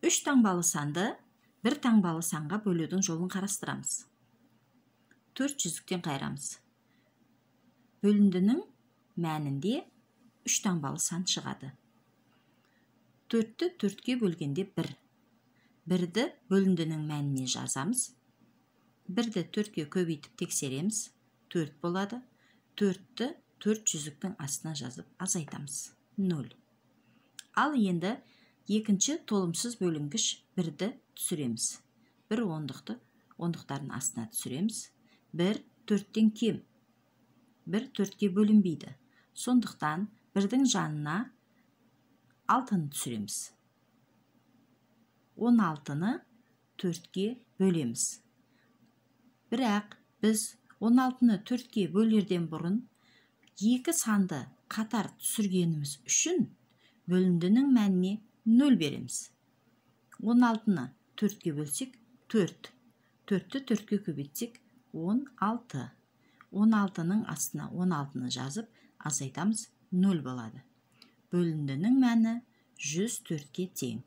3 таңбалы санды 1 таңбалы санға бөлудің жолын қарастырамыз. 4 жүзіктен қайырамыз. Бөліндінің мәнінде 3 таңбалы сан шығады. 4-ті 4-ке бөлгенде 1. 1-ді бөліндінің мәніне жазамыз. 1-ді 4-ке көбейтіп тексереміз. 4 болады. 4-ті 4 жүзіктің астына жазып азайтамыз. 0. Ал енді екінші толымсыз бөлінгіш 1-ді түсіреміз. 1 ондықтардың астына түсіреміз. 1 4-тен кем. 1 4-ке бөлінбейді. Сондықтан 1-дің жанына 6-ны түсіреміз. 16-ны 4-ке бөлеміз. Бірақ біз 16-ны 4-ке бөлерден бұрын 2 санды қатар түсіргеніміз үшін бөліндінің мәніне 0 береміз. 16-ны 4-ке бөлсек 4. 4-ті 4-ке көбейтсек 16. 16-ның астына 16-ны жазып азайтамыз, 0 болады. Бөліндінің мәні 104-ке тең.